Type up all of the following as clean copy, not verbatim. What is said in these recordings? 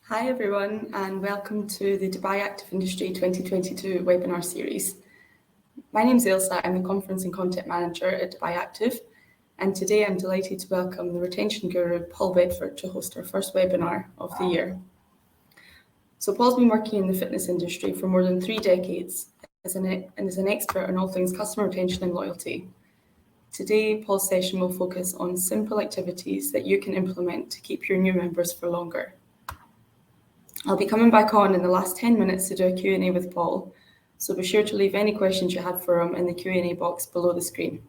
Hi everyone, and welcome to the Dubai Active Industry 2022 webinar series. My name is Ailsa, I'm the Conference and Content Manager at Dubai Active, and today I'm delighted to welcome the retention guru Paul Bedford to host our first webinar of the year. So Paul's been working in the fitness industry for more than 3 decades and is an expert on all things customer retention and loyalty. Today, Paul's session will focus on simple activities that you can implement to keep your new members for longer. I'll be coming back on in the last 10 minutes to do a Q&A with Paul, so be sure to leave any questions you have for him in the Q&A box below the screen.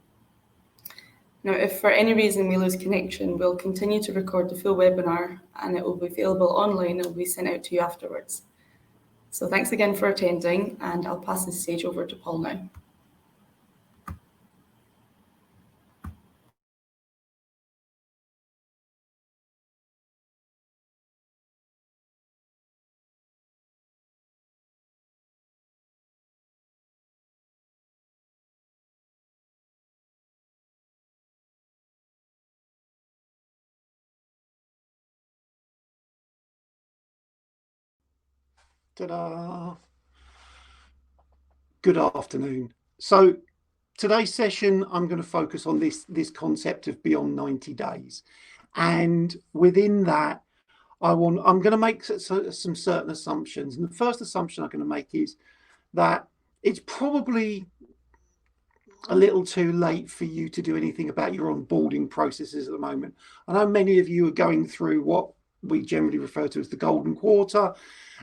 Now, if for any reason we lose connection, we'll continue to record the full webinar and it will be available online and will be sent out to you afterwards. So thanks again for attending, and I'll pass the stage over to Paul now. Ta-da! Good afternoon. So today's session, I'm going to focus on this concept of beyond 90 days. And within that, I'm going to make some certain assumptions. And the first assumption I'm going to make is that it's probably a little too late for you to do anything about your onboarding processes at the moment. I know many of you are going through what we generally refer to as the golden quarter,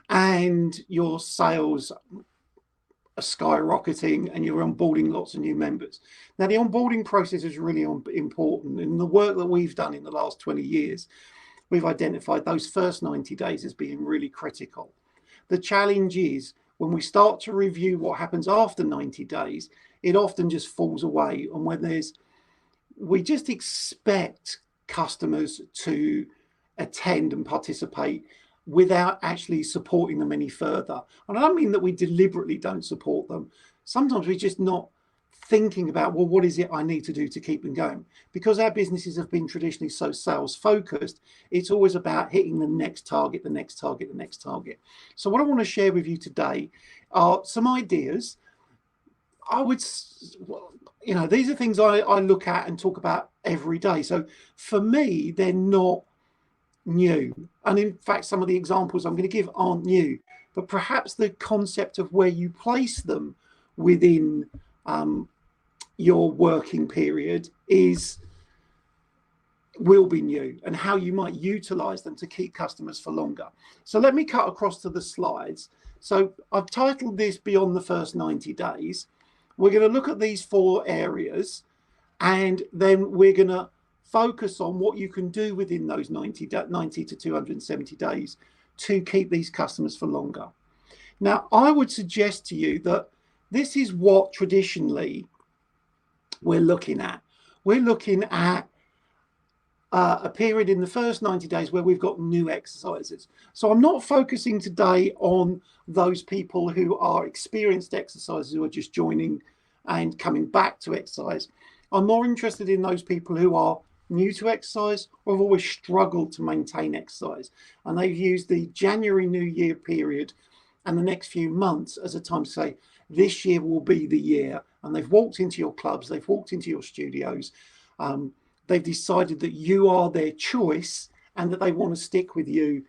and your sales are skyrocketing and you're onboarding lots of new members. Now, the onboarding process is really important. In the work that we've done in the last 20 years, we've identified those first 90 days as being really critical. The challenge is when we start to review what happens after 90 days, it often just falls away. And we just expect customers to attend and participate without actually supporting them any further. And I don't mean that we deliberately don't support them. Sometimes we're just not thinking about, well, what is it I need to do to keep them going? Because our businesses have been traditionally so sales focused, it's always about hitting the next target, the next target, the next target. So what I want to share with you today are some ideas. These are things I look at and talk about every day. So for me, they're not new. And in fact, some of the examples I'm going to give aren't new, but perhaps the concept of where you place them within your working period will be new, and how you might utilize them to keep customers for longer. So let me cut across to the slides. So I've titled this Beyond the First 90 Days. We're going to look at these 4 areas, and then we're going to focus on what you can do within those 90 to 270 days to keep these customers for longer. Now, I would suggest to you that this is what traditionally we're looking at. We're looking at a period in the first 90 days where we've got new exercises. So I'm not focusing today on those people who are experienced exercisers who are just joining and coming back to exercise. I'm more interested in those people who are new to exercise or have always struggled to maintain exercise, and they've used the January New Year period and the next few months as a time to say, this year will be the year. And they've walked into your clubs, they've walked into your studios, they've decided that you are their choice and that they want to stick with you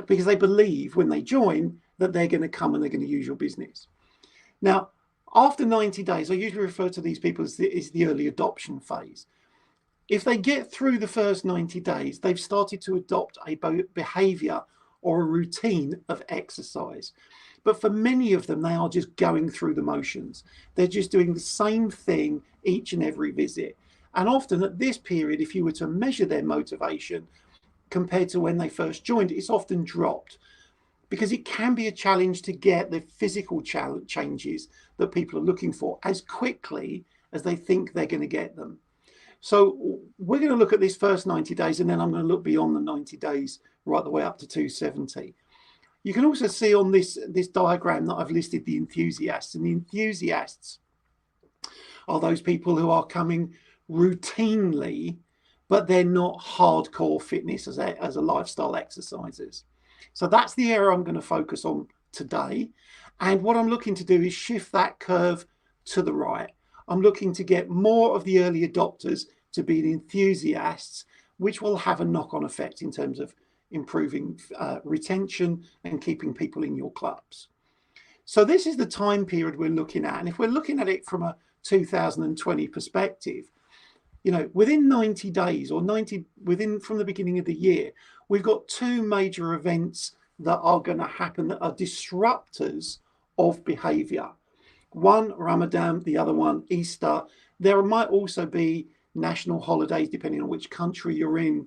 because they believe when they join that they're going to come and they're going to use your business. Now, after 90 days, I usually refer to these people as the early adoption phase. If they get through the first 90 days, they've started to adopt a behavior or a routine of exercise. But for many of them, they are just going through the motions. They're just doing the same thing each and every visit. And often at this period, if you were to measure their motivation compared to when they first joined, it's often dropped, because it can be a challenge to get the physical changes that people are looking for as quickly as they think they're going to get them. So we're going to look at this first 90 days, and then I'm going to look beyond the 90 days right the way up to 270. You can also see on this diagram that I've listed the enthusiasts, and the enthusiasts are those people who are coming routinely, but they're not hardcore fitness as a lifestyle exercises. So that's the area I'm going to focus on today. And what I'm looking to do is shift that curve to the right. I'm looking to get more of the early adopters to be the enthusiasts, which will have a knock-on effect in terms of improving retention and keeping people in your clubs. So this is the time period we're looking at. And if we're looking at it from a 2020 perspective, within 90 days or from the beginning of the year, we've got two major events that are going to happen that are disruptors of behavior. One, Ramadan, the other one, Easter. There might also be national holidays, depending on which country you're in.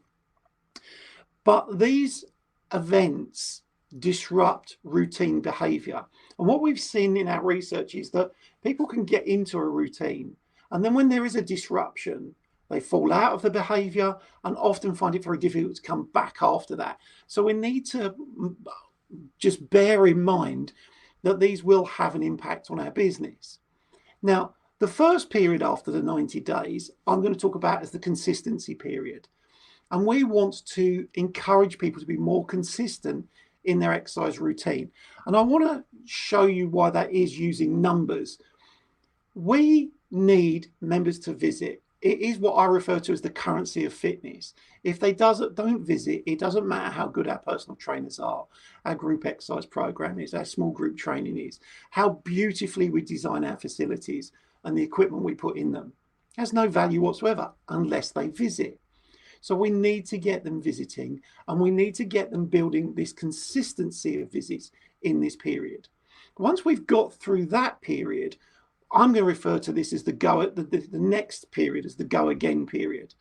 But these events disrupt routine behavior. And what we've seen in our research is that people can get into a routine, and then when there is a disruption, they fall out of the behavior and often find it very difficult to come back after that. So we need to just bear in mind that these will have an impact on our business. Now, the first period after the 90 days, I'm going to talk about as the consistency period. And we want to encourage people to be more consistent in their exercise routine. And I want to show you why that is using numbers. We need members to visit. It is what I refer to as the currency of fitness. If they don't visit, it doesn't matter how good our personal trainers are, our group exercise program is, our small group training is, how beautifully we design our facilities and the equipment we put in them. It has no value whatsoever unless they visit. So we need to get them visiting, and we need to get them building this consistency of visits in this period. Once we've got through that period, I'm going to refer to this as the next period as the go again period.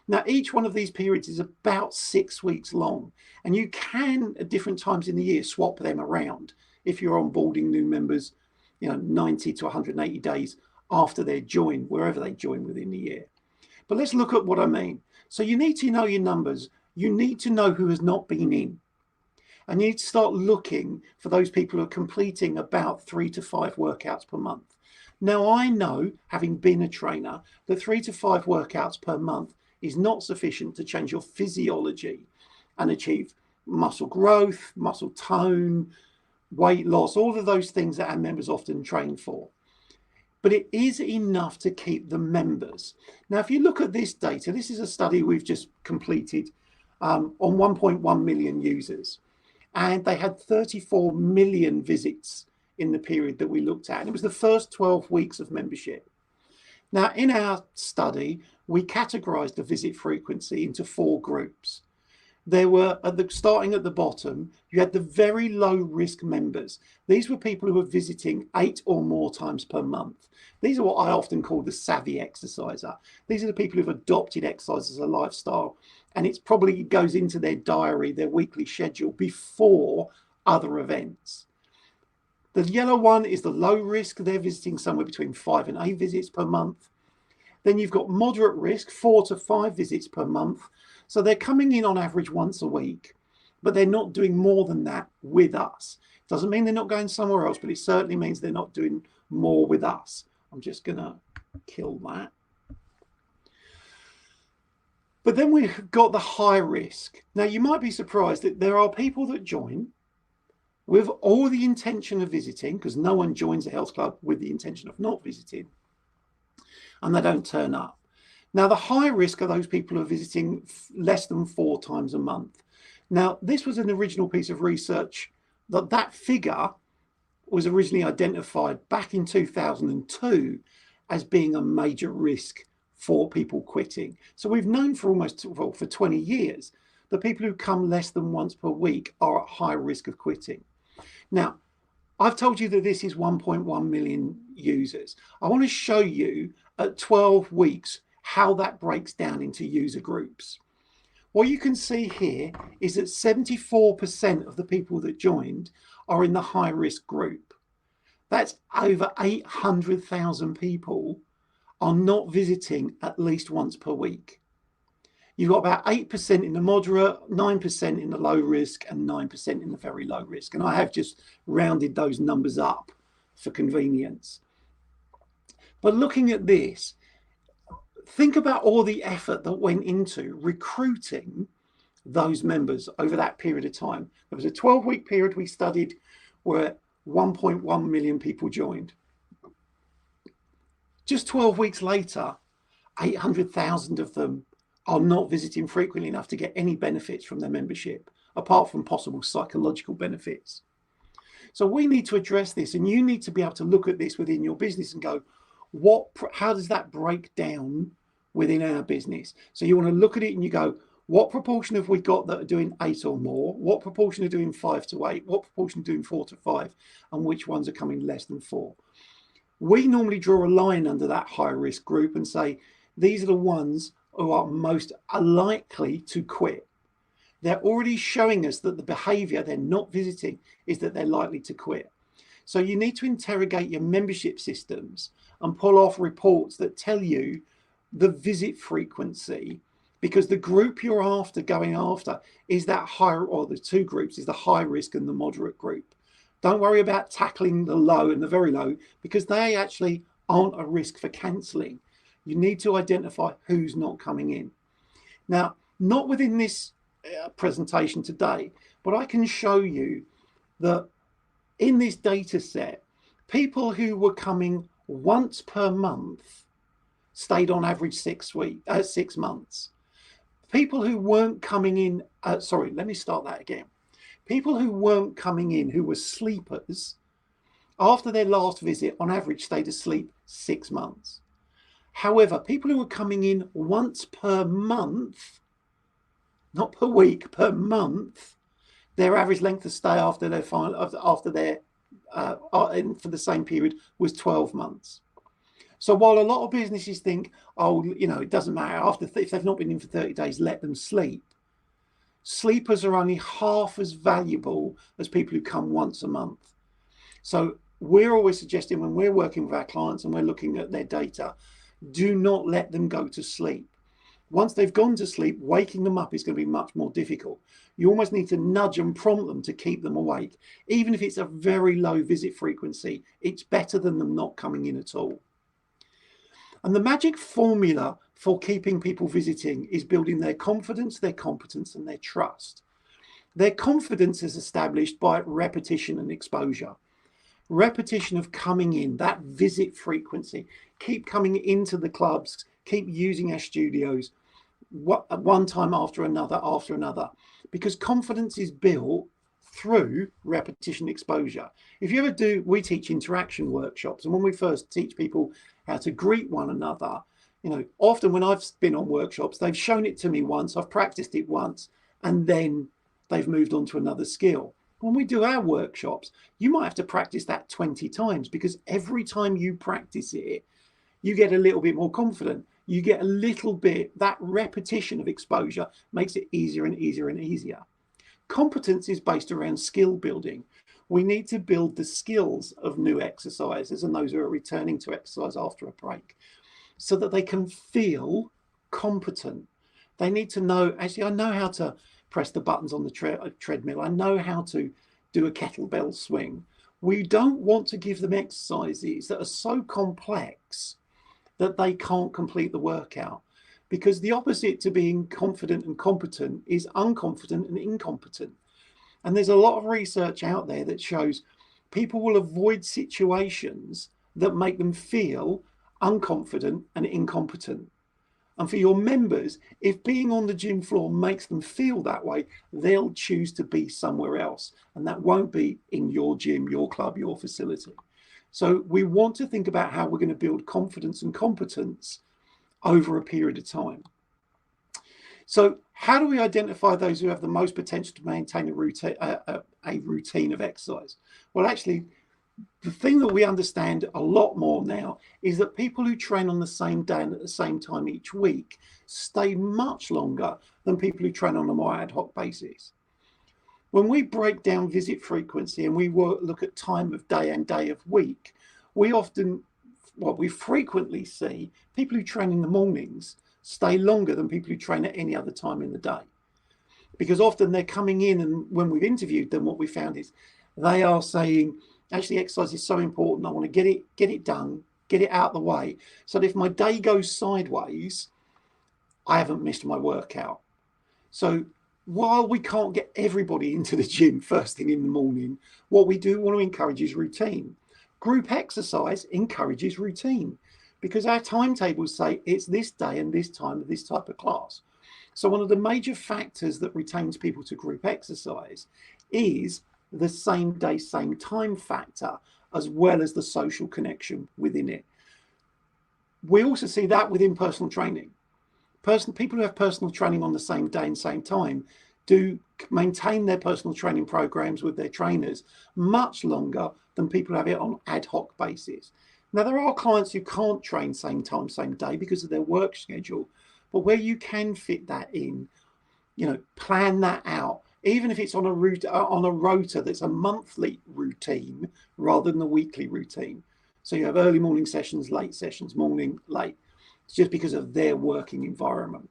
Now, each one of these periods is about 6 weeks long, and you can at different times in the year swap them around if you're onboarding new members, 90 to 180 days after they join, wherever they join within the year. But let's look at what I mean. So you need to know your numbers. You need to know who has not been in. And you need to start looking for those people who are completing about 3 to 5 workouts per month. Now, I know, having been a trainer, that 3 to 5 workouts per month is not sufficient to change your physiology and achieve muscle growth, muscle tone, weight loss, all of those things that our members often train for. But it is enough to keep the members. Now, if you look at this data, this is a study we've just completed on 1.1 million users. And they had 34 million visits in the period that we looked at. And it was the first 12 weeks of membership. Now, in our study, we categorized the visit frequency into 4 groups. There were, starting at the bottom, you had the very low risk members. These were people who were visiting 8 or more times per month. These are what I often call the savvy exerciser. These are the people who've adopted exercise as a lifestyle, and it probably goes into their diary, their weekly schedule before other events. The yellow one is the low risk. They're visiting somewhere between 5 and 8 visits per month. Then you've got moderate risk, 4 to 5 visits per month. So they're coming in on average once a week, but they're not doing more than that with us. Doesn't mean they're not going somewhere else, but it certainly means they're not doing more with us. I'm just going to kill that. But then we've got the high risk. Now, you might be surprised that there are people that join with all the intention of visiting, because no one joins a health club with the intention of not visiting, and they don't turn up. Now, the high risk are those people who are visiting less than 4 times a month. Now, this was an original piece of research that figure was originally identified back in 2002 as being a major risk for people quitting. So we've known for for 20 years that people who come less than once per week are at high risk of quitting. Now, I've told you that this is 1.1 million users. I want to show you at 12 weeks how that breaks down into user groups. What you can see here is that 74% of the people that joined are in the high risk group. That's over 800,000 people are not visiting at least once per week. You've got about 8% in the moderate, 9% in the low risk, and 9% in the very low risk. And I have just rounded those numbers up for convenience. But looking at this, think about all the effort that went into recruiting those members over that period of time. There was a 12-week period we studied where 1.1 million people joined. Just 12 weeks later, 800,000 of them are not visiting frequently enough to get any benefits from their membership, apart from possible psychological benefits. So we need to address this, and you need to be able to look at this within your business and go, how does that break down within our business? So you want to look at it and you go, what proportion have we got that are doing 8 or more? What proportion are doing 5 to 8? What proportion are doing 4 to 5? And which ones are coming less than 4? We normally draw a line under that high risk group and say, these are the ones who are most likely to quit. They're already showing us that the behavior they're not visiting is that they're likely to quit. So you need to interrogate your membership systems and pull off reports that tell you the visit frequency, because the group you're going after is that higher, or the two groups is the high risk and the moderate group. Don't worry about tackling the low and the very low, because they actually aren't a risk for cancelling. You need to identify who's not coming in. Now, not within this presentation today, but I can show you that in this data set, people who were coming once per month stayed on average 6 months. People who weren't coming in, let me start that again. People who weren't coming in, who were sleepers, after their last visit, on average, stayed asleep 6 months. However, people who were coming in once per month, not per week, per month, their average length of stay after their for the same period was 12 months. So while a lot of businesses think, oh, it doesn't matter, if they've not been in for 30 days, let them sleep. Sleepers are only half as valuable as people who come once a month. So we're always suggesting, when we're working with our clients and we're looking at their data, do not let them go to sleep. Once they've gone to sleep, waking them up is going to be much more difficult. You almost need to nudge and prompt them to keep them awake. Even if it's a very low visit frequency, it's better than them not coming in at all. And the magic formula for keeping people visiting is building their confidence, their competence, and their trust. Their confidence is established by repetition and exposure. Repetition of coming in, that visit frequency, keep coming into the clubs, keep using our studios one time after another, because confidence is built through repetition exposure. If you ever we teach interaction workshops, and when we first teach people how to greet one another, often when I've been on workshops, they've shown it to me once, I've practiced it once, and then they've moved on to another skill. When we do our workshops, you might have to practice that 20 times, because every time you practice it, you get a little bit more confident. You get a little bit, that repetition of exposure makes it easier and easier and easier. Competence is based around skill building. We need to build the skills of new exercises and those who are returning to exercise after a break, so that they can feel competent. They need to know, actually, I know how to press the buttons on the treadmill. I know how to do a kettlebell swing. We don't want to give them exercises that are so complex that they can't complete the workout, because the opposite to being confident and competent is unconfident and incompetent. And there's a lot of research out there that shows people will avoid situations that make them feel unconfident and incompetent. And for your members, if being on the gym floor makes them feel that way, they'll choose to be somewhere else. And that won't be in your gym, your club, your facility. So we want to think about how we're going to build confidence and competence over a period of time. So how do we identify those who have the most potential to maintain a routine of exercise? Well, actually, the thing that we understand a lot more now is that people who train on the same day and at the same time each week stay much longer than people who train on a more ad hoc basis. When we break down visit frequency and we look at time of day and day of week, we frequently see people who train in the mornings stay longer than people who train at any other time in the day. Because often they're coming in, and when we've interviewed them, what we found is they are saying, actually, exercise is so important, I want to get it done, get it out of the way, so that if my day goes sideways, I haven't missed my workout. So while we can't get everybody into the gym first thing in the morning, what we do want to encourage is routine. Group exercise encourages routine because our timetables say it's this day and this time of this type of class. So one of the major factors that retains people to group exercise is the same day, same time factor, as well as the social connection within it. We also see that within personal training. People who have personal training on the same day and same time do maintain their personal training programs with their trainers much longer than people who have it on ad hoc basis. Now, there are clients who can't train same time, same day because of their work schedule, but where you can fit that in, plan that out, even if it's on a rota that's a monthly routine rather than a weekly routine. So you have early morning sessions, late sessions, morning, late. It's just because of their working environment.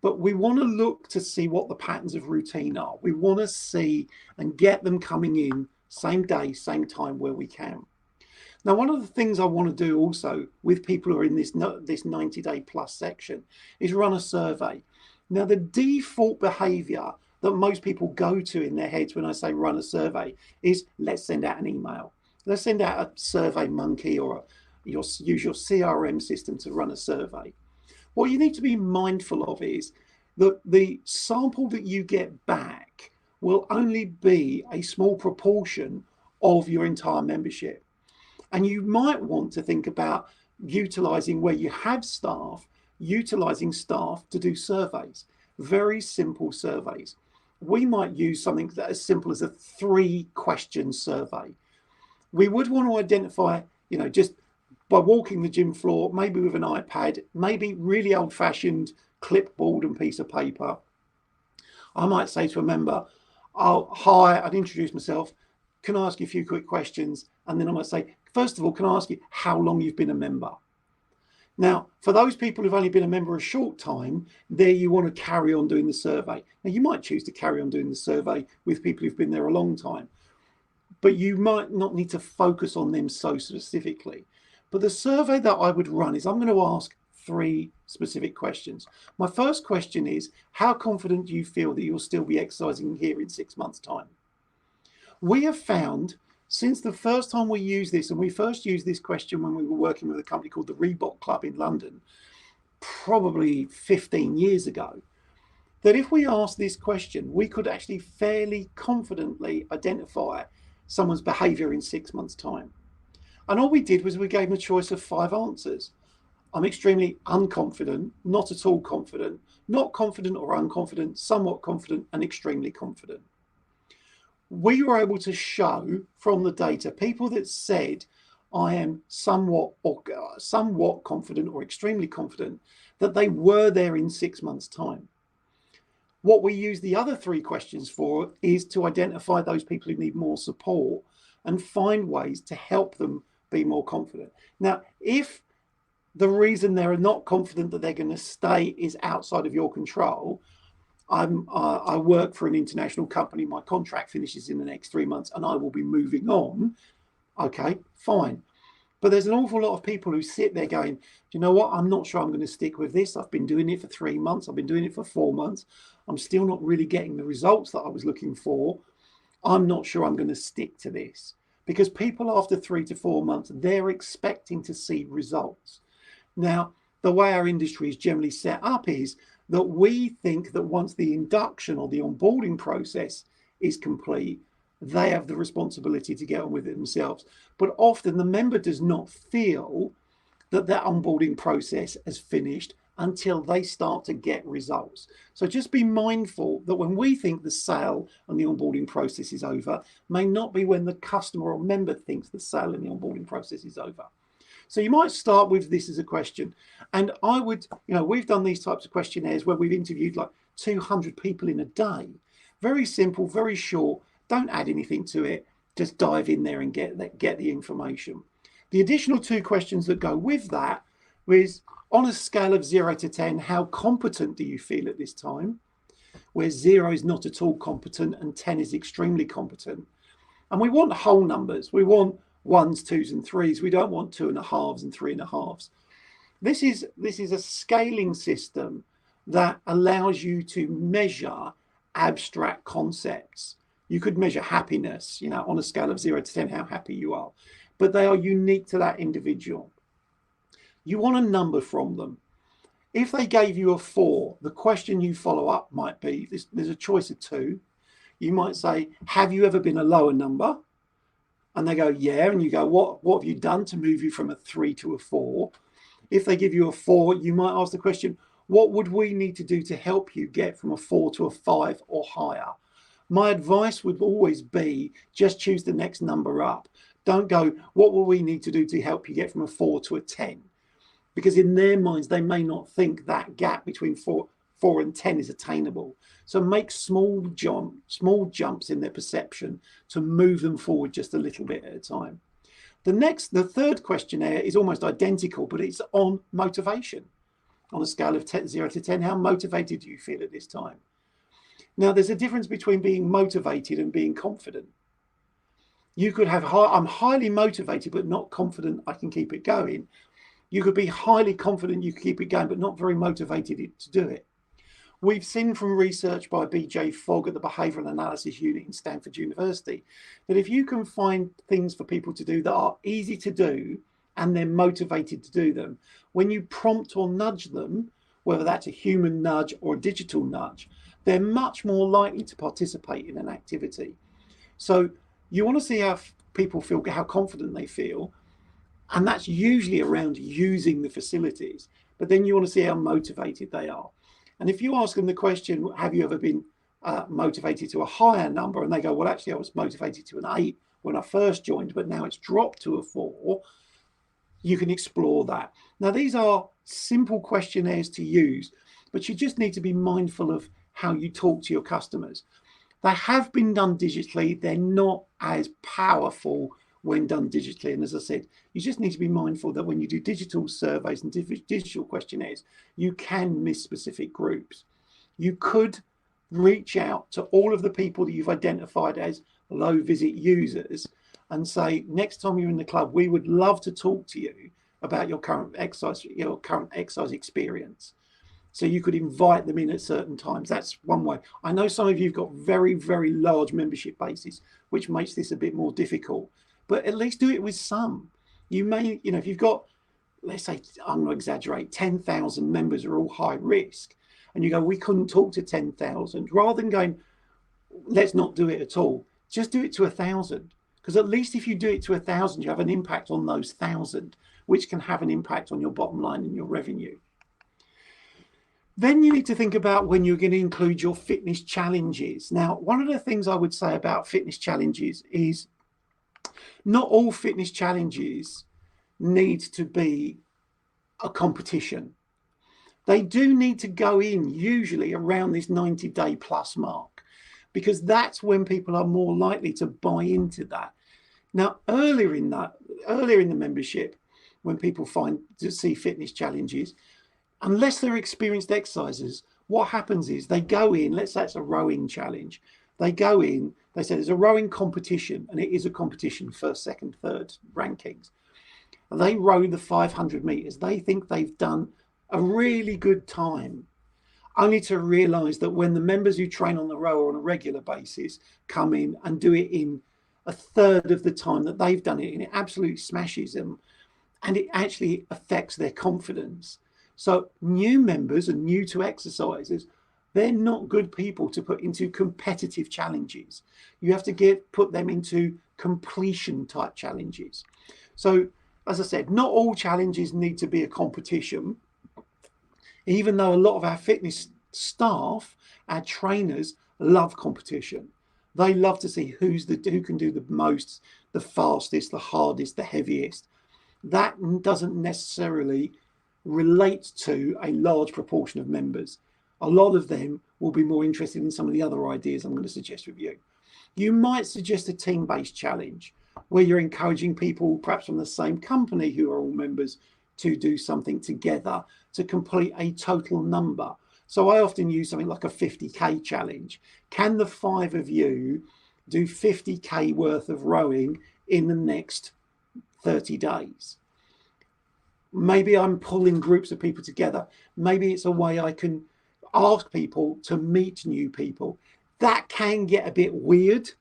But we want to look to see what the patterns of routine are. We want to see and get them coming in same day, same time where we can. Now, one of the things I want to do also with people who are in this 90-day plus section is run a survey. Now, the default behavior that most people go to in their heads when I say run a survey is let's send out an email. Let's send out a survey monkey or use your CRM system to run a survey. What you need to be mindful of is that the sample that you get back will only be a small proportion of your entire membership. And you might want to think about utilizing where you have staff, utilizing staff to do surveys, very simple surveys. We might use something that as simple as a 3-question survey. We would want to identify, just by walking the gym floor, maybe with an iPad, maybe really old-fashioned clipboard and piece of paper. I might say to a member, hi, I'd introduce myself. Can I ask you a few quick questions? And then I might say, first of all, can I ask you how long you've been a member? Now, for those people who've only been a member a short time, there you want to carry on doing the survey. Now, you might choose to carry on doing the survey with people who've been there a long time, but you might not need to focus on them so specifically. But the survey that I would run is I'm going to ask 3 specific questions. My first question is, how confident do you feel that you'll still be exercising here in 6 months' time? We have found since the first time we used this, and we first used this question when we were working with a company called the Reebok Club in London, probably 15 years ago, that if we asked this question, we could actually fairly confidently identify someone's behavior in 6 months' time. And all we did was we gave them a choice of 5 answers. I'm extremely unconfident, not at all confident, not confident or unconfident, somewhat confident, and extremely confident. We were able to show from the data people that said, I am somewhat confident or extremely confident, that they were there in 6 months' time. What we use the other 3 questions for is to identify those people who need more support and find ways to help them be more confident. Now, if the reason they're not confident that they're going to stay is outside of your control, I work for an international company, my contract finishes in the next 3 months and I will be moving on. Okay, fine. But there's an awful lot of people who sit there going, do you know what? I'm not sure I'm going to stick with this. I've been doing it for 3 months. I've been doing it for 4 months. I'm still not really getting the results that I was looking for. I'm not sure I'm going to stick to this. Because people after 3 to 4 months, they're expecting to see results. Now, the way our industry is generally set up is that we think that once the induction or the onboarding process is complete, they have the responsibility to get on with it themselves. But often the member does not feel that that onboarding process has finished until they start to get results. So just be mindful that when we think the sale and the onboarding process is over, may not be when the customer or member thinks the sale and the onboarding process is over. So you might start with this as a question. And I would, we've done these types of questionnaires where we've interviewed like 200 people in a day. Very simple, very short. Don't add anything to it. Just dive in there and get the information. The additional 2 questions that go with that is, on a scale of 0 to 10, how competent do you feel at this time? Where 0 is not at all competent and 10 is extremely competent. And we want whole numbers. We want 1s, 2s, and 3s. We don't want 2.5s and 3.5s. This is a scaling system that allows you to measure abstract concepts. You could measure happiness, on a scale of 0 to 10, how happy you are, but they are unique to that individual. You want a number from them. If they gave you a 4, the question you follow up might be, there's a choice of 2. You might say, have you ever been a lower number? And they go, yeah. And you go, what have you done to move you from a 3 to a 4? If they give you a 4, you might ask the question, what would we need to do to help you get from a 4 to a 5 or higher? My advice would always be, just choose the next number up. Don't go, what will we need to do to help you get from a 4 to a 10? Because in their minds, they may not think that gap between 4 and 10 is attainable. So make small jumps in their perception to move them forward just a little bit at a time. The third questionnaire is almost identical, but it's on motivation. On a scale of 0 to 10, how motivated do you feel at this time? Now, there's a difference between being motivated and being confident. You could have, I'm highly motivated, but not confident I can keep it going. You could be highly confident you can keep it going, but not very motivated to do it. We've seen from research by BJ Fogg at the Behavioural Analysis Unit in Stanford University that if you can find things for people to do that are easy to do and they're motivated to do them, when you prompt or nudge them, whether that's a human nudge or a digital nudge, they're much more likely to participate in an activity. So you want to see how people feel, how confident they feel, and that's usually around using the facilities. But then you want to see how motivated they are. And if you ask them the question, have you ever been motivated to a higher number? And they go, well, actually, I was motivated to an 8 when I first joined, but now it's dropped to a 4. You can explore that. Now, these are simple questionnaires to use, but you just need to be mindful of how you talk to your customers. They have been done digitally. They're not as powerful when done digitally. And as I said, you just need to be mindful that when you do digital surveys and digital questionnaires, you can miss specific groups. You could reach out to all of the people that you've identified as low visit users and say, next time you're in the club, we would love to talk to you about your current exercise experience. So you could invite them in at certain times. That's one way. I know some of you've got very, very large membership bases, which makes this a bit more difficult, but at least do it with some. You may, if you've got, let's say, I'm going to exaggerate, 10,000 members are all high risk, and you go, we couldn't talk to 10,000, rather than going, let's not do it at all, just do it to 1,000. Because at least if you do it to 1,000, you have an impact on those 1,000, which can have an impact on your bottom line and your revenue. Then you need to think about when you're going to include your fitness challenges. Now, one of the things I would say about fitness challenges is not all fitness challenges need to be a competition. They do need to go in usually around this 90-day plus mark, because that's when people are more likely to buy into that. Now, earlier in the membership, when people see fitness challenges, unless they're experienced exercisers, what happens is they go in, let's say it's a rowing challenge. They go in, they say there's a rowing competition, and it is a competition, first, second, third rankings. And they row the 500 meters. They think they've done a really good time, only to realize that when the members who train on the rower on a regular basis come in and do it in a third of the time that they've done it, and it absolutely smashes them, and it actually affects their confidence. So new members and new to exercises, they're not good people to put into competitive challenges. You have to put them into completion type challenges. So as I said, not all challenges need to be a competition, even though a lot of our fitness staff, our trainers, love competition. They love to see who can do the most, the fastest, the hardest, the heaviest. That doesn't necessarily relate to a large proportion of members. A lot of them will be more interested in some of the other ideas I'm going to suggest with you. You might suggest a team-based challenge where you're encouraging people, perhaps from the same company who are all members, to do something together to complete a total number. So I often use something like a 50K challenge. Can the 5 of you do 50K worth of rowing in the next 30 days? Maybe I'm pulling groups of people together. Maybe it's a way I can ask people to meet new people. That can get a bit weird.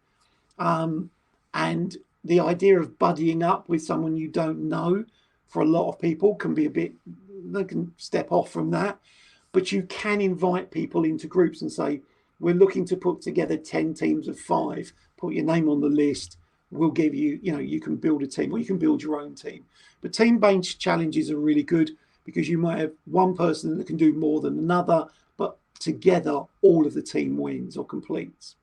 And the idea of buddying up with someone you don't know for a lot of people can be a bit, they can step off from that. But you can invite people into groups and say, we're looking to put together 10 teams of 5, put your name on the list. We'll give you, you can build a team or you can build your own team. But team-based challenges are really good because you might have one person that can do more than another, but together all of the team wins or completes.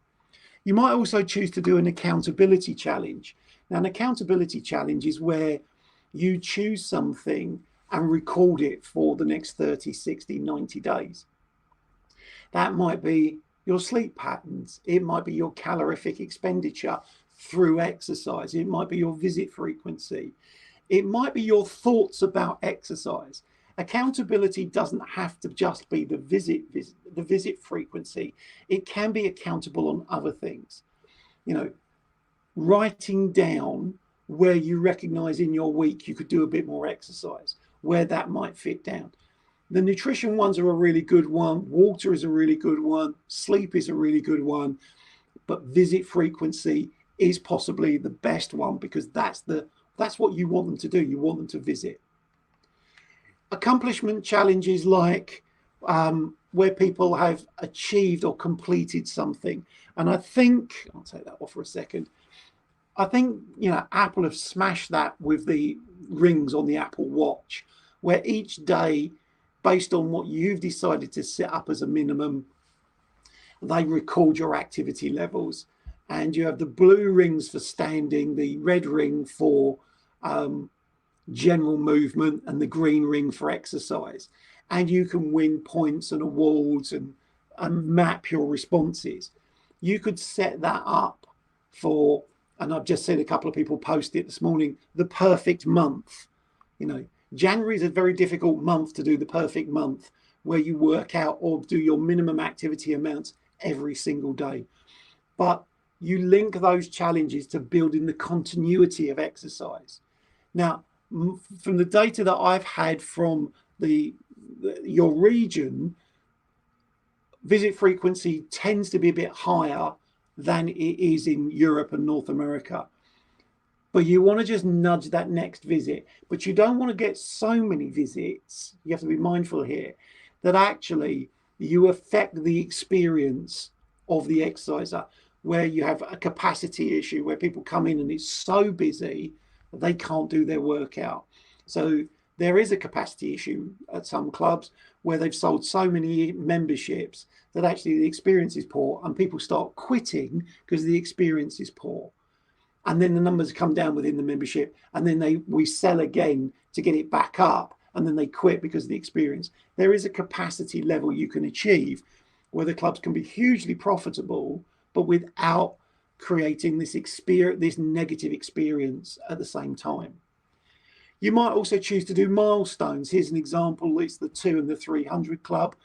You might also choose to do an accountability challenge. Now, an accountability challenge is where you choose something and record it for the next 30, 60, 90 days. That might be your sleep patterns. It might be your calorific expenditure through exercise. It might be your visit frequency. It might be your thoughts about exercise. Accountability doesn't have to just be the visit frequency. It can be accountable on other things. Writing down where you recognize in your week you could do a bit more exercise, where that might fit down. The nutrition ones are a really good one. Water is a really good one. Sleep is a really good one. But visit frequency is possibly the best one because that's what you want them to do. You want them to visit. Accomplishment challenges like where people have achieved or completed something. And I think, I'll take that off for a second. I think, Apple have smashed that with the rings on the Apple Watch, where each day, based on what you've decided to set up as a minimum, they record your activity levels. And you have the blue rings for standing, the red ring for general movement, and the green ring for exercise. And you can win points and awards and map your responses. You could set that up for, and I've just seen a couple of people post it this morning, the perfect month. January is a very difficult month to do the perfect month, where you work out or do your minimum activity amounts every single day. But you link those challenges to building the continuity of exercise. Now, from the data that I've had from your region, visit frequency tends to be a bit higher than it is in Europe and North America. But you want to just nudge that next visit. But you don't want to get so many visits. You have to be mindful here that actually you affect the experience of the exerciser, where you have a capacity issue, where people come in and it's so busy that they can't do their workout. So there is a capacity issue at some clubs where they've sold so many memberships that actually the experience is poor and people start quitting because the experience is poor. And then the numbers come down within the membership, and then we sell again to get it back up, and then they quit because of the experience. There is a capacity level you can achieve where the clubs can be hugely profitable, but without creating this negative experience at the same time. You might also choose to do milestones. Here's an example. It's the 200 and the 300 club.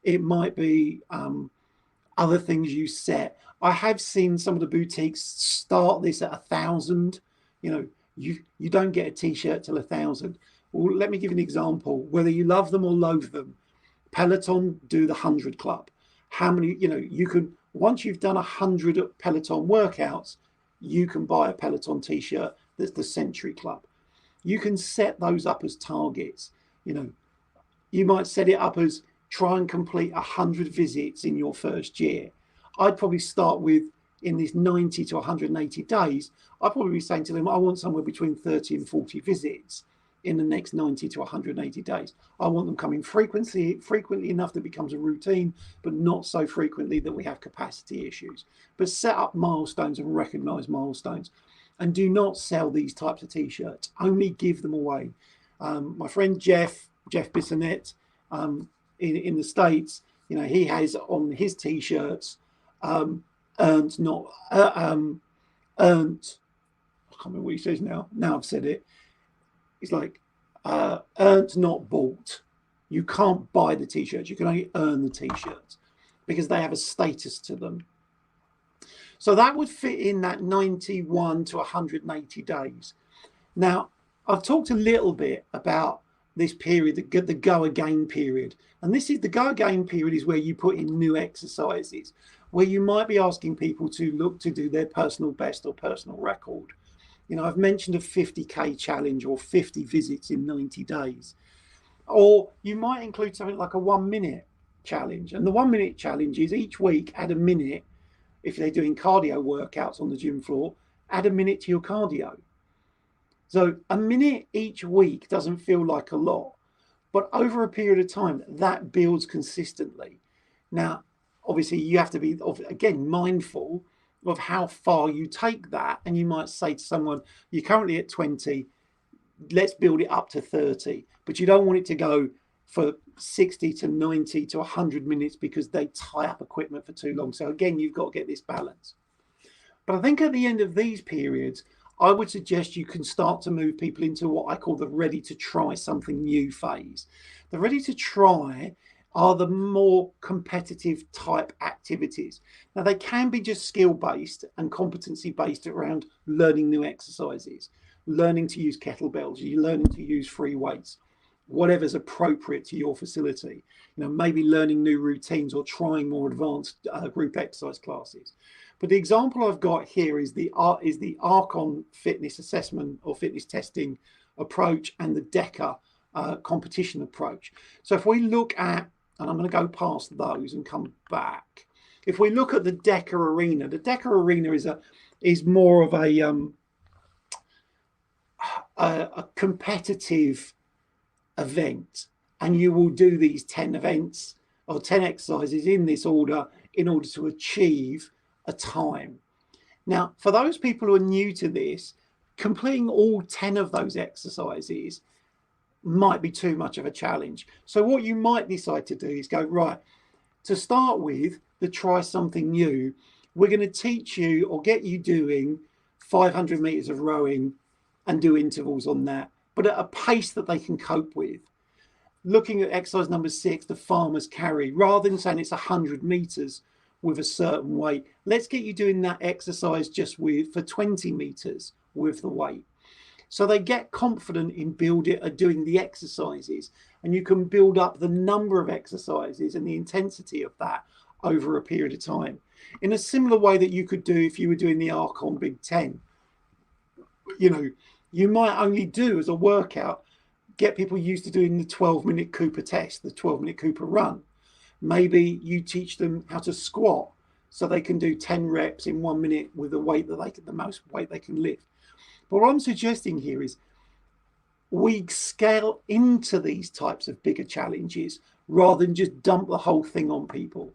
It might be other things you set. I have seen some of the boutiques start this at 1,000. You don't get a t-shirt till 1,000. Well, let me give you an example. Whether you love them or loathe them, Peloton do the 100 club. How many, you can, once you've done 100 Peloton workouts, you can buy a Peloton t-shirt that's the Century Club. You can set those up as targets. You might set it up as try and complete 100 visits in your first year. I'd probably start with, in these 90 to 180 days, I'd probably be saying to them, I want somewhere between 30 and 40 visits in the next 90 to 180 days. I want them coming frequently enough that it becomes a routine, but not so frequently that we have capacity issues. But set up milestones and recognize milestones. And do not sell these types of t-shirts. Only give them away. My friend Jeff Bissonette in the States, he has on his t-shirts, earned, I can't remember what he says now. Now I've said it. It's like earned, not bought. You can't buy the t-shirts. You can only earn the t-shirts because they have a status to them. So that would fit in that 91 to 180 days. Now, I've talked a little bit about this period, the go again period. And this is the go again period is where you put in new exercises. where you might be asking people to look to do their personal best or personal record. I've mentioned a 50K challenge or 50 visits in 90 days. Or you might include something like a 1 minute challenge. And the 1 minute challenge is each week add a minute. If they're doing cardio workouts on the gym floor, add a minute to your cardio. So a minute each week doesn't feel like a lot, but over a period of time, that builds consistently. Now, obviously, you have to be, again, mindful of how far you take that. And you might say to someone, you're currently at 20, let's build it up to 30. But you don't want it to go for 60 to 90 to 100 minutes because they tie up equipment for too long. So again, you've got to get this balance. But I think at the end of these periods, I would suggest you can start to move people into what I call the ready to try something new phase. The ready to try are the more competitive type activities. Now, they can be just skill-based and competency-based around learning new exercises, learning to use kettlebells, you're learning to use free weights, whatever's appropriate to your facility. Maybe learning new routines or trying more advanced group exercise classes. But the example I've got here is the Archon fitness assessment or fitness testing approach and the DECA competition approach. So if we look at, and I'm going to go past those and come back. If we look at the DECA arena, the DECA arena is more of a competitive event, and you will do these 10 events or 10 exercises in this order in order to achieve a time. Now, for those people who are new to this, completing all 10 of those exercises might be too much of a challenge. So what you might decide to do is go, right, to start with, to try something new, we're going to teach you or get you doing 500 meters of rowing and do intervals on that, but at a pace that they can cope with. Looking at exercise number 6, the farmer's carry, rather than saying it's 100 meters with a certain weight, let's get you doing that exercise just for 20 meters with the weight. So they get confident in doing the exercises, and you can build up the number of exercises and the intensity of that over a period of time. In a similar way that you could do if you were doing the Archon Big 10. You might only do as a workout, get people used to doing the 12-minute Cooper test, the 12-minute Cooper run. Maybe you teach them how to squat so they can do 10 reps in 1 minute with the most weight they can lift. But what I'm suggesting here is we scale into these types of bigger challenges rather than just dump the whole thing on people,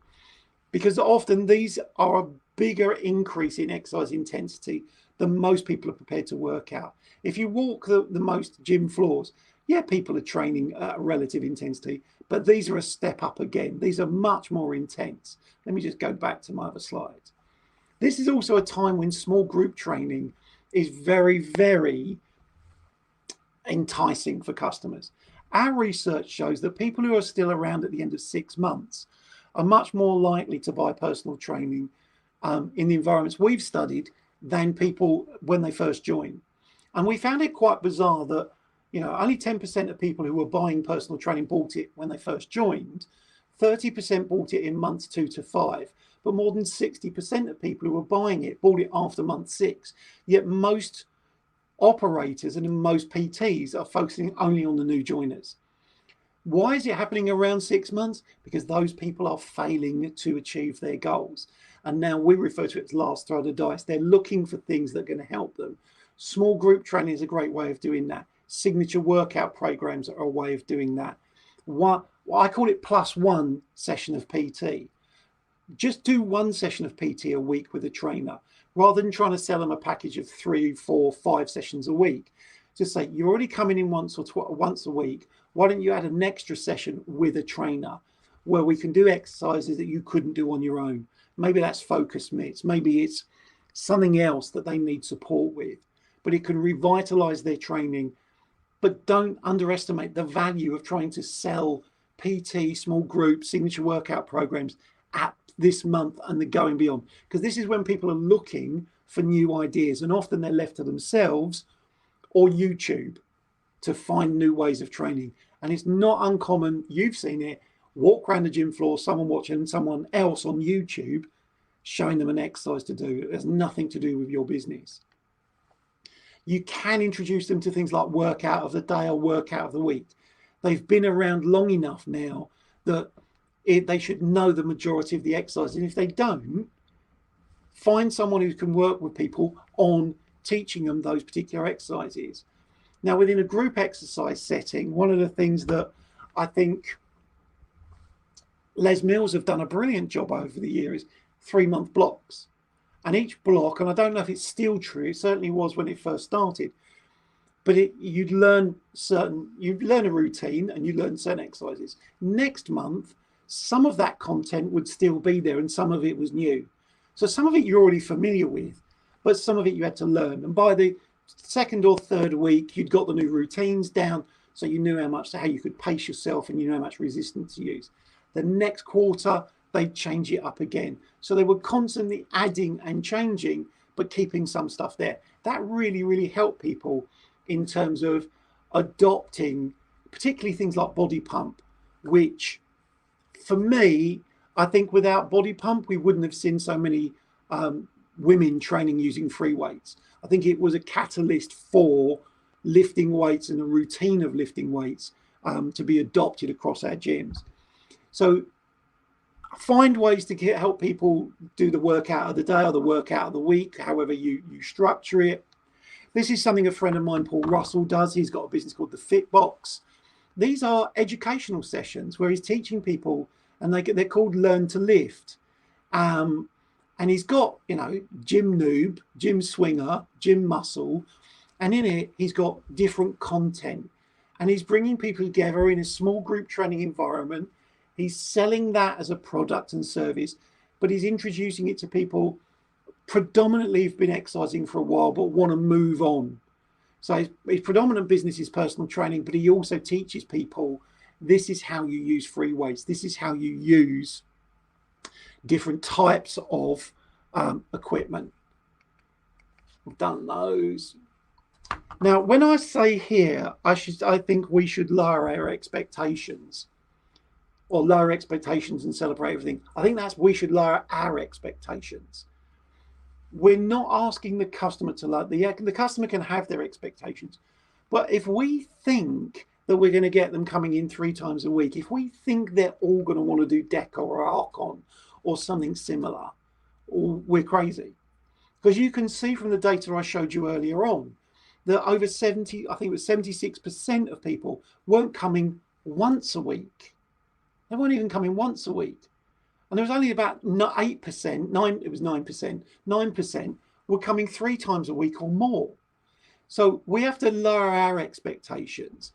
because often these are a bigger increase in exercise intensity than most people are prepared to work out. If you walk the most gym floors, yeah, people are training at a relative intensity, but these are a step up again. These are much more intense. Let me just go back to my other slides. This is also a time when small group training is very, very enticing for customers. Our research shows that people who are still around at the end of 6 months are much more likely to buy personal training in the environments we've studied than people when they first join. And we found it quite bizarre that only 10% of people who were buying personal training bought it when they first joined. 30% bought it in months 2 to 5, but more than 60% of people who were buying it bought it after month 6. Yet most operators and most PTs are focusing only on the new joiners. Why is it happening around 6 months? Because those people are failing to achieve their goals. And now we refer to it as last throw of the dice. They're looking for things that are going to help them. Small group training is a great way of doing that. Signature workout programs are a way of doing that. I call it +1 session of PT. Just do 1 session of PT a week with a trainer, rather than trying to sell them a package of 3, 4, 5 sessions a week. Just say, you're already coming in once a week. Why don't you add an extra session with a trainer where we can do exercises that you couldn't do on your own? Maybe that's focus mitts. Maybe it's something else that they need support with, but it can revitalize their training. But don't underestimate the value of trying to sell PT, small group, signature workout programs at this month and the going beyond. Because this is when people are looking for new ideas, and often they're left to themselves or YouTube to find new ways of training. And it's not uncommon, you've seen it, walk around the gym floor, someone watching someone else on YouTube showing them an exercise to do. It has nothing to do with your business. You can introduce them to things like workout of the day or workout of the week. They've been around long enough now that they should know the majority of the exercises. And if they don't, find someone who can work with people on teaching them those particular exercises. Now, within a group exercise setting, one of the things that I think Les Mills have done a brilliant job over the years, 3-month blocks. And each block, and I don't know if it's still true, it certainly was when it first started, but you'd learn a routine and you'd learn certain exercises. Next month, some of that content would still be there and some of it was new. So some of it you're already familiar with, but some of it you had to learn. And by the second or third week, you'd got the new routines down, so you knew how you could pace yourself and you knew how much resistance to use. The next quarter, they'd change it up again. So they were constantly adding and changing, but keeping some stuff there. That really, really helped people in terms of adopting, particularly things like body pump, which for me, I think without body pump, we wouldn't have seen so many women training using free weights. I think it was a catalyst for lifting weights and a routine of lifting weights to be adopted across our gyms. So find ways to help people do the workout of the day or the workout of the week, however you structure it. This is something a friend of mine, Paul Russell, does. He's got a business called the Fit Box. These are educational sessions where he's teaching people, and they're called Learn to Lift. And he's got, gym noob, gym swinger, gym muscle, and in it, he's got different content. And he's bringing people together in a small group training environment. He's selling that as a product and service, but he's introducing it to people predominantly who've been exercising for a while, but want to move on. So his predominant business is personal training, but he also teaches people, this is how you use free weights. This is how you use different types of equipment. We've done those. Now, when I say here, I think we should lower our expectations, or lower expectations and celebrate everything. I think we should lower our expectations. We're not asking the customer to lower. The customer can have their expectations, but if we think that we're going to get them coming in 3 times a week, if we think they're all going to want to do DECA or Archon or something similar, we're crazy. Because you can see from the data I showed you earlier on that over 76% of people weren't coming once a week. They weren't even coming once a week. And there was only about 9% were coming 3 times a week or more. So we have to lower our expectations.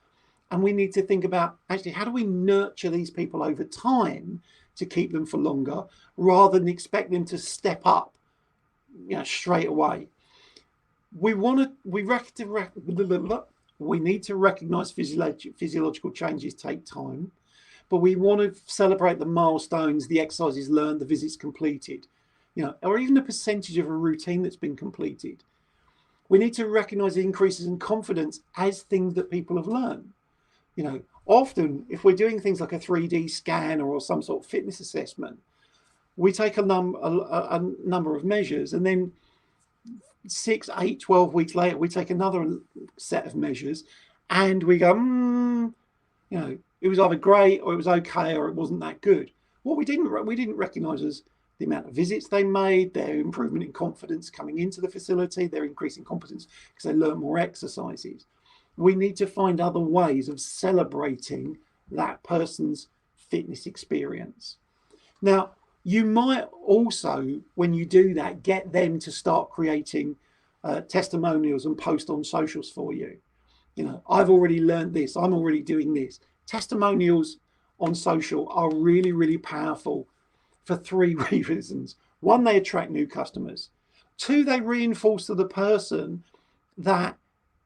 And we need to think about, actually, how do we nurture these people over time to keep them for longer, rather than expect them to step up, straight away. We need to recognize physiological changes take time, but we want to celebrate the milestones, the exercises learned, the visits completed, or even a percentage of a routine that's been completed. We need to recognize the increases in confidence as things that people have learned. Often if we're doing things like a 3D scan or some sort of fitness assessment, we take a number of measures, and then 6, 8, 12 weeks later, we take another set of measures and we go, it was either great or it was okay or it wasn't that good. What we didn't recognize is the amount of visits they made, their improvement in confidence coming into the facility, their increasing competence because they learn more exercises. We need to find other ways of celebrating that person's fitness experience. Now, you might also, when you do that, get them to start creating testimonials and post on socials for you. I've already learned this, I'm already doing this. Testimonials on social are really, really powerful for 3 reasons. 1, they attract new customers. 2, they reinforce to the person that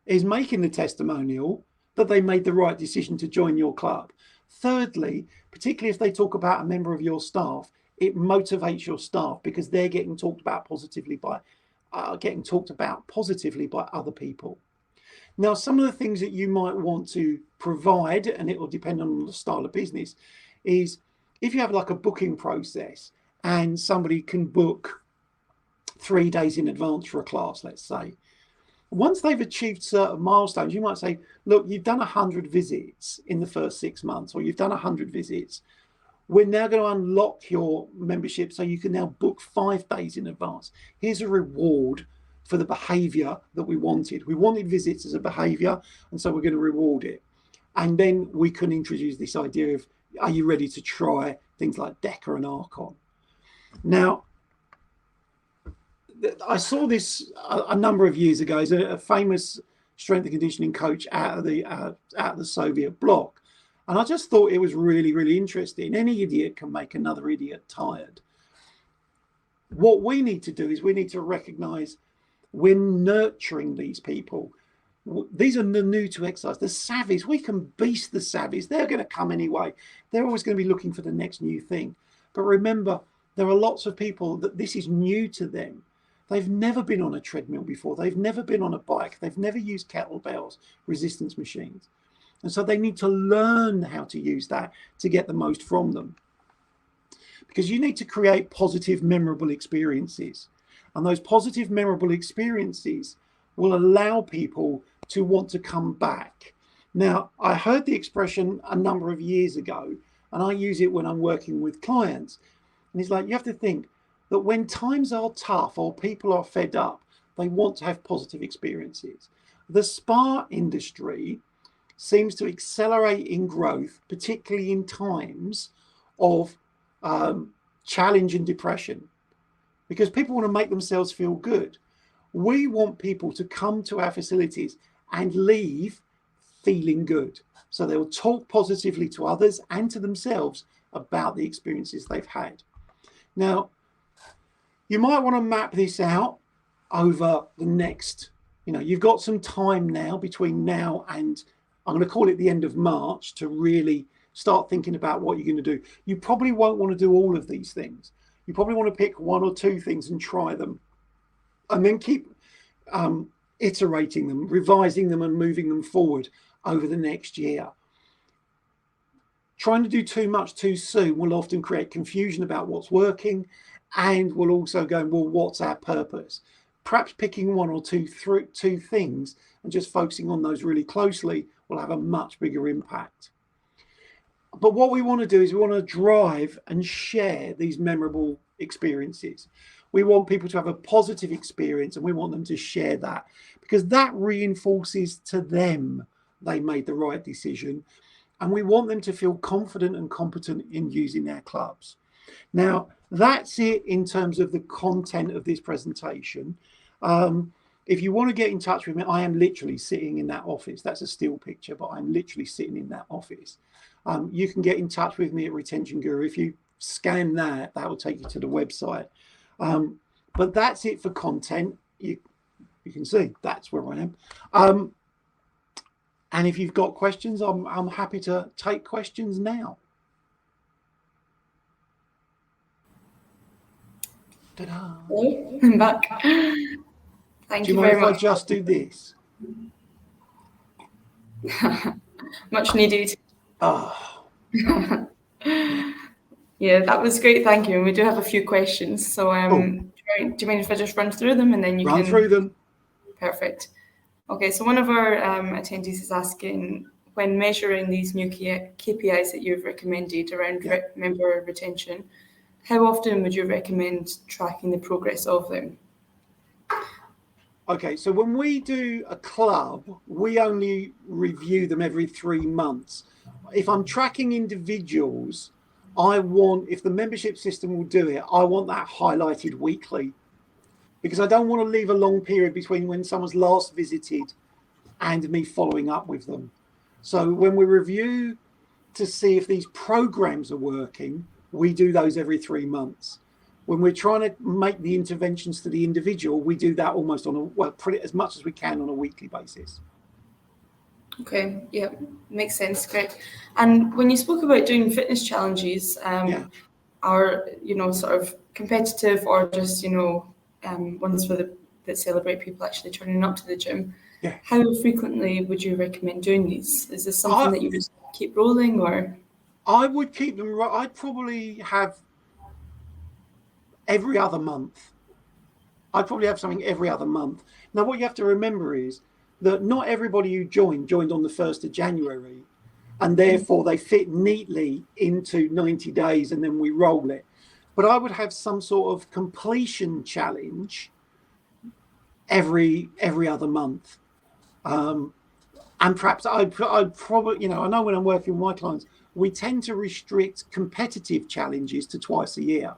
is making the testimonial that they made the right decision to join your club. Thirdly, particularly if they talk about a member of your staff, it motivates your staff because they're getting talked about positively by other people. Now, some of the things that you might want to provide, and it will depend on the style of business, is if you have like a booking process and somebody can book 3 days in advance for a class, let's say. Once they've achieved certain milestones, you might say, look, you've done 100 visits in the first 6 months, or you've done 100 visits. We're now going to unlock your membership so you can now book 5 days in advance. Here's a reward for the behavior that we wanted. We wanted visits as a behavior, and so we're going to reward it. And then we can introduce this idea of, are you ready to try things like Deca and Archon? Now, I saw this a number of years ago as a famous strength and conditioning coach out of the Soviet bloc. And I just thought it was really, really interesting. Any idiot can make another idiot tired. What we need to do is we need to recognize we're nurturing these people. These are new to exercise. The savvies, we can beast the savvies. They're going to come anyway. They're always going to be looking for the next new thing. But remember, there are lots of people that this is new to them. They've never been on a treadmill before. They've never been on a bike. They've never used kettlebells, resistance machines. And so they need to learn how to use that to get the most from them. Because you need to create positive, memorable experiences. And those positive, memorable experiences will allow people to want to come back. Now, I heard the expression a number of years ago, and I use it when I'm working with clients. And it's like, you have to think that when times are tough or people are fed up, they want to have positive experiences. The spa industry seems to accelerate in growth, particularly in times of challenge and depression, because people want to make themselves feel good. We want people to come to our facilities and leave feeling good. So they'll talk positively to others and to themselves about the experiences they've had. Now, you might want to map this out over the next, you've got some time now between now and I'm going to call it the end of March to really start thinking about what you're going to do. You probably won't want to do all of these things. You probably want to pick 1 or 2 things and try them, and then keep iterating them, revising them and moving them forward over the next year. Trying to do too much too soon will often create confusion about what's working, and will also go, well, what's our purpose? Perhaps picking 1 or 2 things and just focusing on those really closely will have a much bigger impact. But what we want to do is we want to drive and share these memorable experiences. We want people to have a positive experience, and we want them to share that, because that reinforces to them they made the right decision. And we want them to feel confident and competent in using their clubs. Now, that's it in terms of the content of this presentation. If you want to get in touch with me, I am literally sitting in that office. That's a still picture, but I'm literally sitting in that office. You can get in touch with me at Retention Guru. If you scan that will take you to the website. But that's it for content. You can see that's where I am. And if you've got questions, I'm happy to take questions now. Ta-da. Hello, I'm back. Thank you very much. Do you mind if I just do this? Much needed. Oh. Yeah, that was great. Thank you. And we do have a few questions. So do you mind if I just run through them and then you can run through them? Perfect. Okay, so one of our attendees is asking, when measuring these new KPIs that you've recommended around member retention, how often would you recommend tracking the progress of them? Okay, so when we do a club, we only review them every 3 months. If I'm tracking individuals, if the membership system will do it, I want that highlighted weekly, because I don't want to leave a long period between when someone's last visited and me following up with them. So when we review to see if these programs are working, we do those every 3 months. When we're trying to make the interventions to the individual, we do that almost pretty as much as we can on a weekly basis. Okay, yeah, makes sense. Great. And when you spoke about doing fitness challenges, are sort of competitive or just ones that celebrate people actually turning up to the gym? Yeah. How frequently would you recommend doing these? Is this something that you would keep rolling, or? I would keep them. I'd probably have every other month. I'd probably have something every other month. Now, what you have to remember is that not everybody who joined on the 1st of January, and therefore they fit neatly into 90 days and then we roll it. But I would have some sort of completion challenge every other month. And perhaps I'd probably, I know when I'm working with my clients, we tend to restrict competitive challenges to twice a year.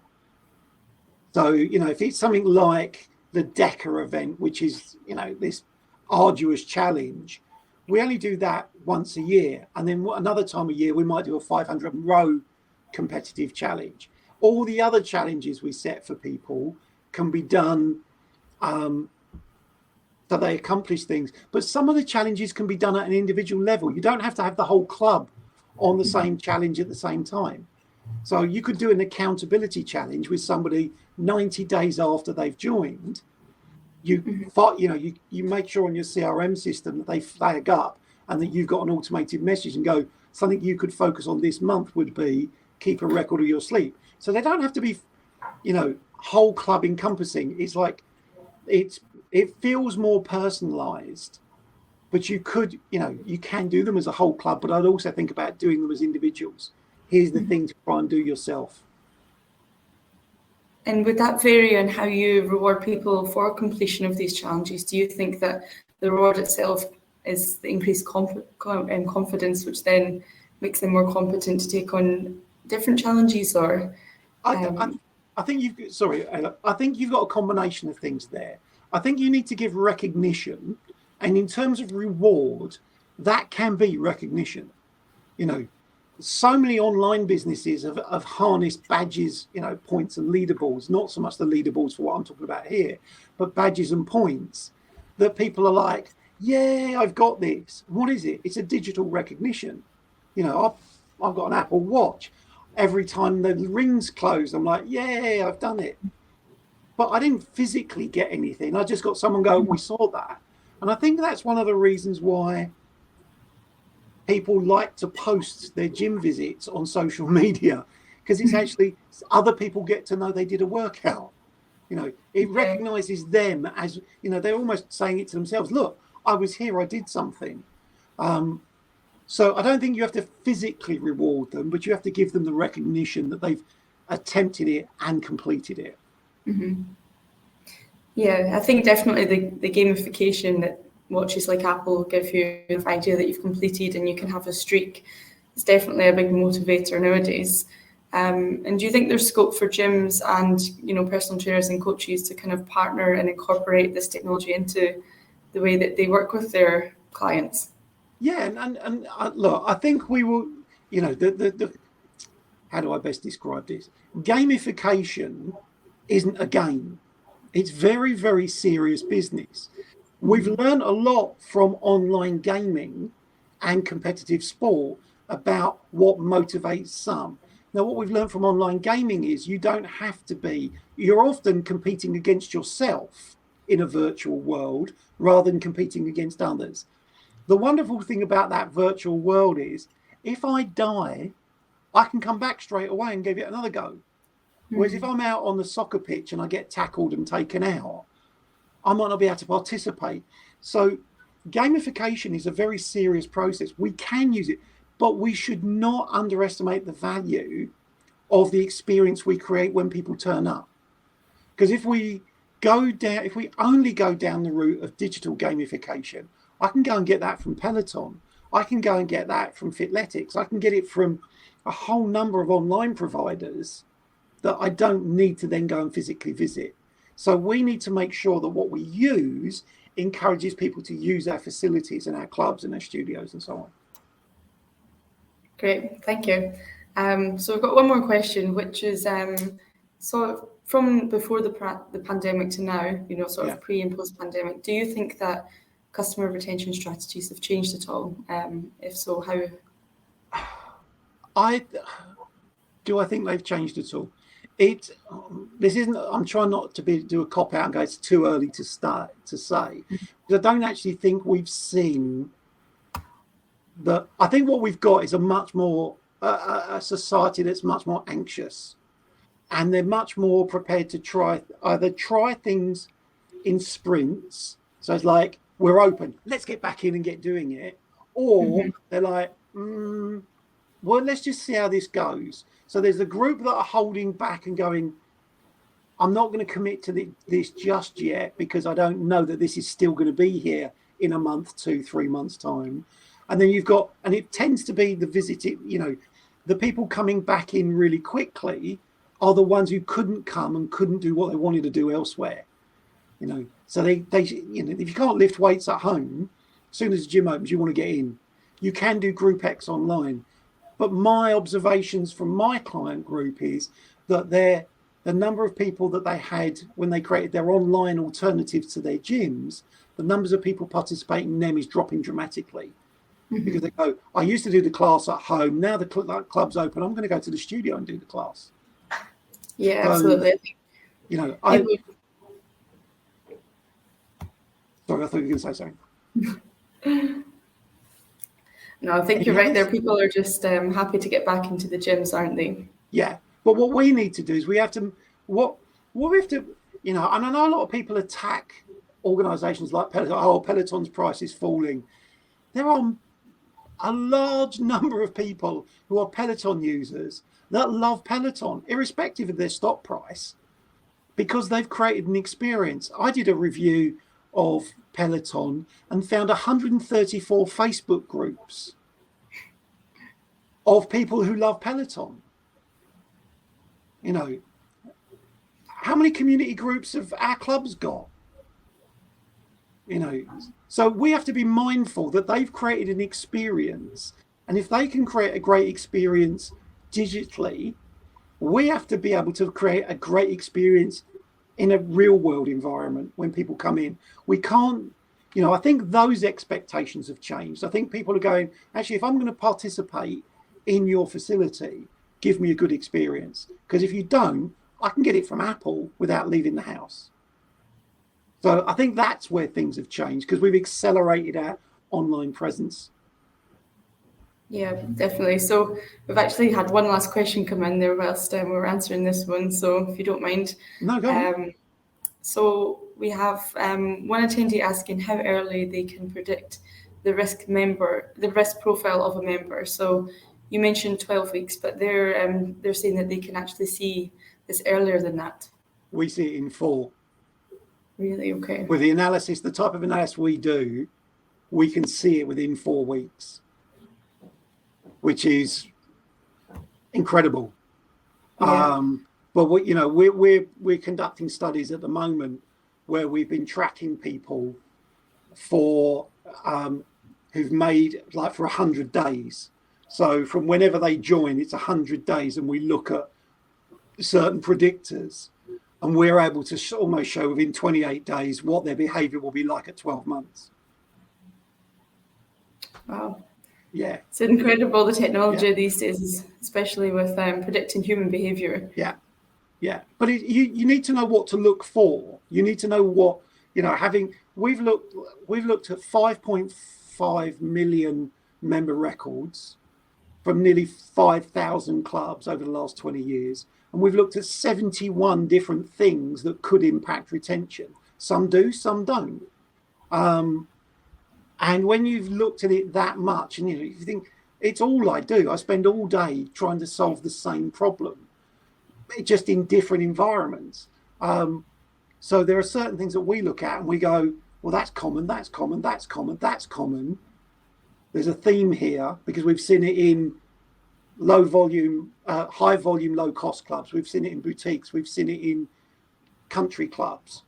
So, if it's something like the Decker event, which is, this arduous challenge, we only do that once a year. And then another time a year, we might do a 500 row competitive challenge. All the other challenges we set for people can be done so they accomplish things. But some of the challenges can be done at an individual level. You don't have to have the whole club on the same challenge at the same time. So you could do an accountability challenge with somebody 90 days after they've joined. You make sure on your CRM system that they flag up and that you've got an automated message and go, something you could focus on this month would be keep a record of your sleep. So they don't have to be, whole club encompassing. It's like, it feels more personalized, but you could, you can do them as a whole club, but I'd also think about doing them as individuals. Here's the thing to try and do yourself. And would that vary on how you reward people for completion of these challenges? Do you think that the reward itself is the increased confidence, which then makes them more competent to take on different challenges? Or I think you've got a combination of things there. I think you need to give recognition, and in terms of reward, that can be recognition. So many online businesses have harnessed badges, points and leaderboards, not so much the leaderboards for what I'm talking about here, but badges and points that people are like, yeah, I've got this. What is it? It's a digital recognition. I've got an Apple Watch. Every time the rings close, I'm like, yeah, I've done it. But I didn't physically get anything. I just got someone go, we saw that. And I think that's one of the reasons why people like to post their gym visits on social media, because it's actually other people get to know they did a workout. It recognizes them as, they're almost saying it to themselves. Look, I was here, I did something. So I don't think you have to physically reward them, but you have to give them the recognition that they've attempted it and completed it. Mm-hmm. Yeah, I think definitely the gamification that watches like Apple give you the idea that you've completed and you can have a streak is definitely a big motivator nowadays. And do you think there's scope for gyms and personal trainers and coaches to kind of partner and incorporate this technology into the way that they work with their clients? Yeah, and look, I think we will. How do I best describe this? Gamification isn't a game. It's very, very serious business. We've learned a lot from online gaming and competitive sport about what motivates some. Now, what we've learned from online gaming is you don't have to be, you're often competing against yourself in a virtual world rather than competing against others. The wonderful thing about that virtual world is if I die, I can come back straight away and give it another go. Whereas if I'm out on the soccer pitch and I get tackled and taken out, I might not be able to participate. So gamification is a very serious process. We can use it, but we should not underestimate the value of the experience we create when people turn up. Because if we only go down the route of digital gamification, I can go and get that from Peloton. I can go and get that from Fitletics. I can get it from a whole number of online providers that I don't need to then go and physically visit. So we need to make sure that what we use encourages people to use our facilities and our clubs and our studios and so on. Great, thank you. So we've got one more question, which is sort of from before the pandemic to now, sort of pre and post pandemic, do you think that customer retention strategies have changed at all? If so, how? I think they've changed at all. I'm trying not to do a cop out and go, it's too early to say, because I don't actually think we've seen that. I think what we've got is a much more a society that's much more anxious. and they're much more prepared to either try things in sprints. So it's like, we're open, let's get back in and get doing it. Or they're like, well, let's just see how this goes. So there's a group that are holding back and going, I'm not going to commit to this just yet because I don't know that this is still going to be here in a month, 2-3 months time. And then you've got, and it tends to be the people coming back in really quickly are the ones who couldn't come and couldn't do what they wanted to do elsewhere. So they if you can't lift weights at home, as soon as the gym opens, you want to get in. You can do Group X online. But my observations from my client group is that the number of people that they had when they created their online alternatives to their gyms, the numbers of people participating in them is dropping dramatically. Because they go, I used to do the class at home. Now the club's open. I'm going to go to the studio and do the class. Yeah, so, absolutely. Sorry, I thought you were going to say something. No, I think you're right there. People are just happy to get back into the gyms, aren't they? Yeah. But what we need to do is we have to, and I know a lot of people attack organizations like Peloton. Oh, Peloton's price is falling. There are a large number of people who are Peloton users that love Peloton, irrespective of their stock price, because they've created an experience. I did a review of Peloton and found 134 Facebook groups of people who love Peloton. How many community groups have our clubs got? So we have to be mindful that they've created an experience, and if they can create a great experience digitally, we have to be able to create a great experience in a real world environment when people come in. We can't, I think those expectations have changed. I think people are going, actually, if I'm going to participate in your facility, give me a good experience. Because if you don't, I can get it from Apple without leaving the house. So I think that's where things have changed, because we've accelerated our online presence. Yeah, definitely. So we've actually had one last question come in there whilst we were answering this one. So if you don't mind. No, go on. So we have one attendee asking how early they can predict the risk profile of a member. So you mentioned 12 weeks, but they're saying that they can actually see this earlier than that. We see it in 4. Really? Okay. With the analysis, the type of analysis we do, we can see it within 4 weeks, which is incredible. Yeah. But we're conducting studies at the moment where we've been tracking people for who've made for 100 days. So from whenever they join, it's 100 days, and we look at certain predictors, and we're able to almost show within 28 days what their behavior will be like at 12 months. Wow. Yeah. It's incredible, the technology these days, especially with predicting human behavior. Yeah. Yeah. But you need to know what to look for. You need to know what, we've looked at 5.5 million member records from nearly 5,000 clubs over the last 20 years. And we've looked at 71 different things that could impact retention. Some do, some don't. And when you've looked at it that much, and you think, it's all I do. I spend all day trying to solve the same problem, just in different environments. So there are certain things that we look at and we go, well, that's common, that's common, that's common, that's common. There's a theme here because we've seen it in low volume, high volume, low cost clubs. We've seen it in boutiques. We've seen it in country clubs.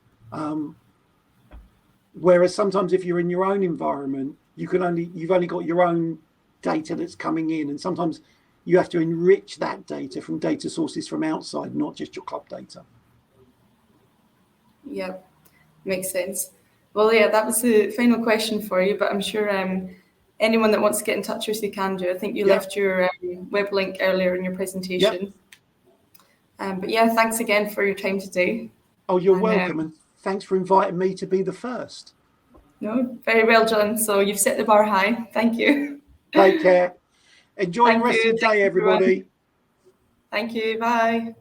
Whereas sometimes if you're in your own environment, you've only got your own data that's coming in. And sometimes you have to enrich that data from data sources from outside, not just your club data. Yeah, makes sense. Well, yeah, that was the final question for you, but I'm sure anyone that wants to get in touch with you can do. I think you left your web link earlier in your presentation. But yeah, thanks again for your time today. Oh, you're welcome. And thanks for inviting me to be the first. No, very well done. So you've set the bar high. Thank you. Take care. Enjoy the rest of the day, everybody. Thank you. Bye.